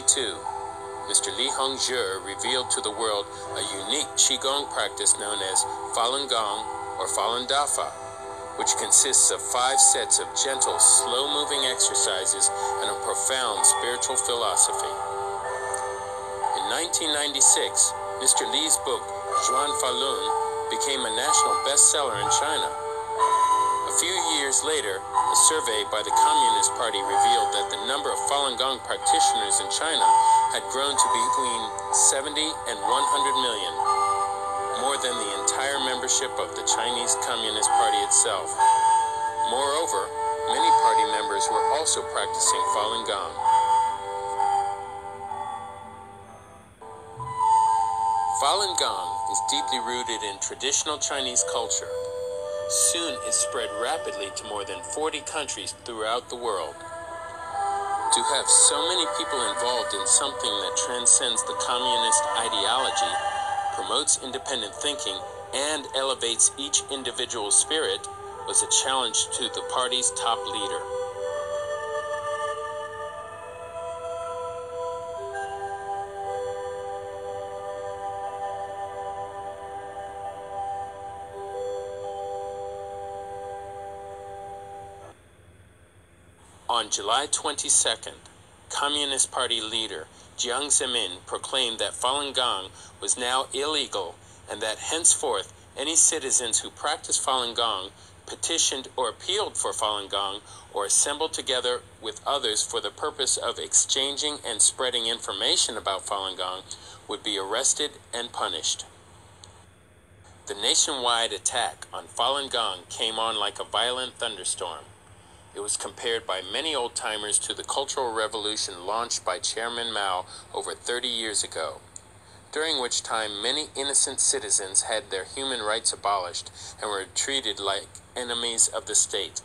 1972, Mr. Li Hongzhi revealed to the world a unique Qigong practice known as Falun Gong or Falun Dafa, which consists of 5 sets of gentle, slow-moving exercises and a profound spiritual philosophy. In 1996, Mr. Li's book, Zhuan Falun, became a national bestseller in China. A few years later, a survey by the Communist Party revealed that the number of Falun Gong practitioners in China had grown to between 70 and 100 million, more than the entire membership of the Chinese Communist Party itself. Moreover, many party members were also practicing Falun Gong. Falun Gong is deeply rooted in traditional Chinese culture. Soon it spread rapidly to more than 40 countries throughout the world. To have so many people involved in something that transcends the communist ideology, promotes independent thinking, and elevates each individual's spirit was a challenge to the party's top leader. On July 22nd, Communist Party leader Jiang Zemin proclaimed that Falun Gong was now illegal and that henceforth any citizens who practiced Falun Gong, petitioned or appealed for Falun Gong, or assembled together with others for the purpose of exchanging and spreading information about Falun Gong would be arrested and punished. The nationwide attack on Falun Gong came on like a violent thunderstorm. It was compared by many old-timers to the Cultural Revolution launched by Chairman Mao over 30 years ago, during which time many innocent citizens had their human rights abolished and were treated like enemies of the state.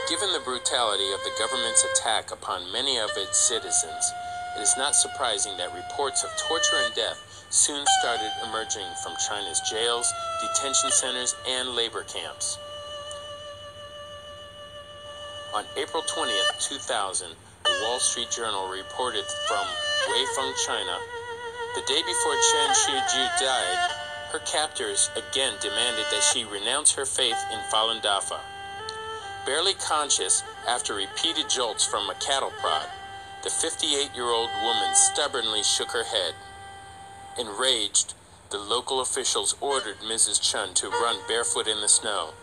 Given the brutality of the government's attack upon many of its citizens, it is not surprising that reports of torture and death soon started emerging from China's jails, detention centers, and labor camps. On April 20th, 2000, the Wall Street Journal reported from Weifeng, China, the day before Chen Shiji died, her captors again demanded that she renounce her faith in Falun Dafa. Barely conscious after repeated jolts from a cattle prod, the 58-year-old woman stubbornly shook her head. Enraged, the local officials ordered Mrs. Chen to run barefoot in the snow.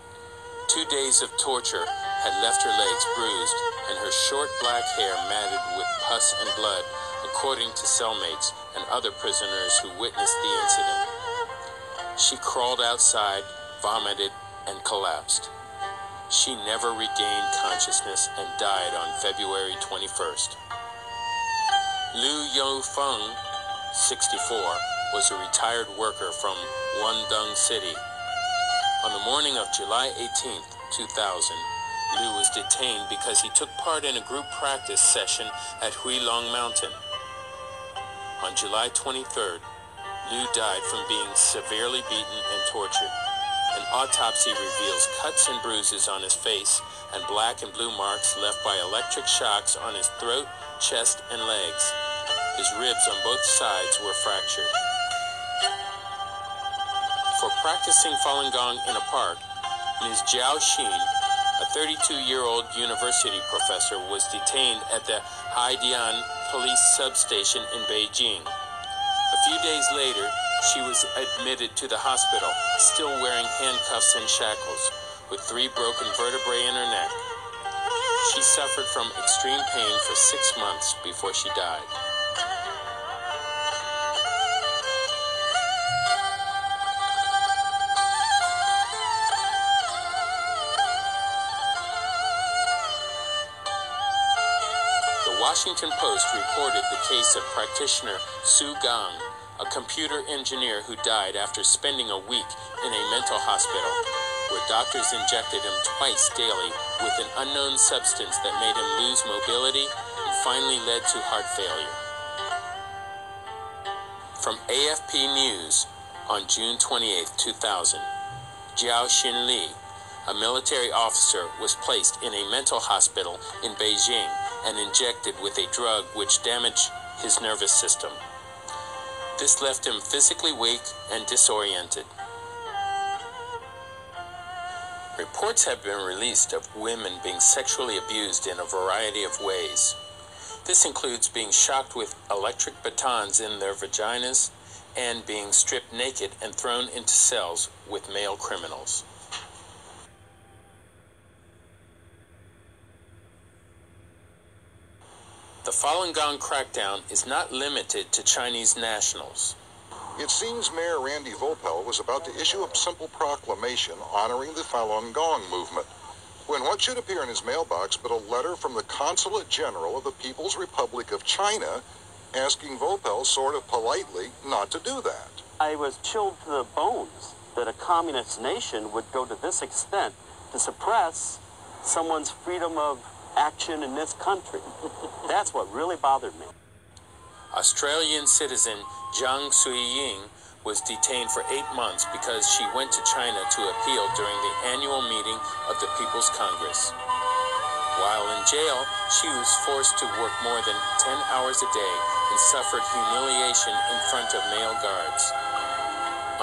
2 days of torture had left her legs bruised and her short black hair matted with pus and blood, according to cellmates and other prisoners who witnessed the incident. She crawled outside, vomited, and collapsed. She never regained consciousness and died on February 21st. Liu Youfeng, 64, was a retired worker from Guangdong City. On the morning of July 18, 2000, Liu was detained because he took part in a group practice session at Huilong Mountain. On July 23rd, Liu died from being severely beaten and tortured. An autopsy reveals cuts and bruises on his face and black and blue marks left by electric shocks on his throat, chest, and legs. His ribs on both sides were fractured. For practicing Falun Gong in a park, Ms. Jiao Xin, a 32-year-old university professor, was detained at the Haidian police substation in Beijing. A few days later, she was admitted to the hospital, still wearing handcuffs and shackles, with 3 broken vertebrae in her neck. She suffered from extreme pain for 6 months before she died. The Washington Post reported the case of practitioner Su Gang, a computer engineer who died after spending a week in a mental hospital, where doctors injected him twice daily with an unknown substance that made him lose mobility and finally led to heart failure. From AFP News, On June 28, 2000, Jiao Xinli, a military officer, was placed in a mental hospital in Beijing and injected with a drug which damaged his nervous system. This left him physically weak and disoriented. Reports have been released of women being sexually abused in a variety of ways. This includes being shocked with electric batons in their vaginas and being stripped naked and thrown into cells with male criminals. The Falun Gong crackdown is not limited to Chinese nationals. It seems Mayor Randy Vopel was about to issue a simple proclamation honoring the Falun Gong movement, when what should appear in his mailbox but a letter from the Consulate General of the People's Republic of China asking Vopel sort of politely not to do that. I was chilled to the bones that a communist nation would go to this extent to suppress someone's freedom of action in this country. That's what really bothered me. Australian citizen Jiang Sui-ying was detained for 8 months because she went to China to appeal during the annual meeting of the People's Congress. While in jail, she was forced to work more than 10 hours a day and suffered humiliation in front of male guards.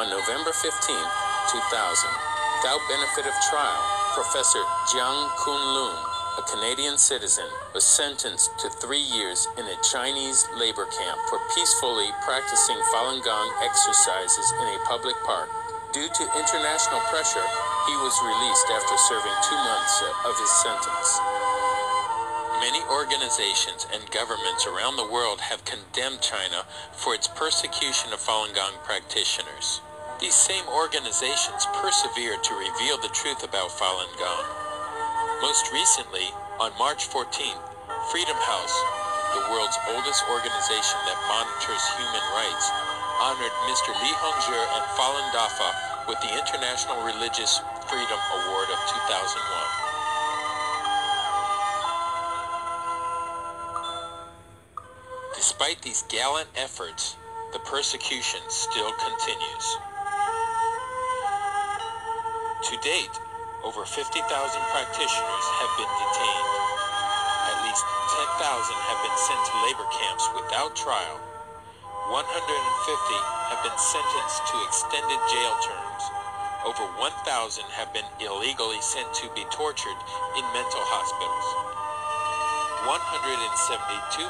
On November 15, 2000, without benefit of trial, Professor Jiang Kunlun, a Canadian citizen, was sentenced to 3 years in a Chinese labor camp for peacefully practicing Falun Gong exercises in a public park. Due to international pressure, he was released after serving 2 months of his sentence. Many organizations and governments around the world have condemned China for its persecution of Falun Gong practitioners. These same organizations persevere to reveal the truth about Falun Gong. Most recently, on March 14th, Freedom House, the world's oldest organization that monitors human rights, honored Mr. Li Hongzhi and Falun Dafa with the International Religious Freedom Award of 2001. Despite these gallant efforts, the persecution still continues. To date, over 50,000 practitioners have been detained. At least 10,000 have been sent to labor camps without trial. 150 have been sentenced to extended jail terms. Over 1,000 have been illegally sent to be tortured in mental hospitals. 172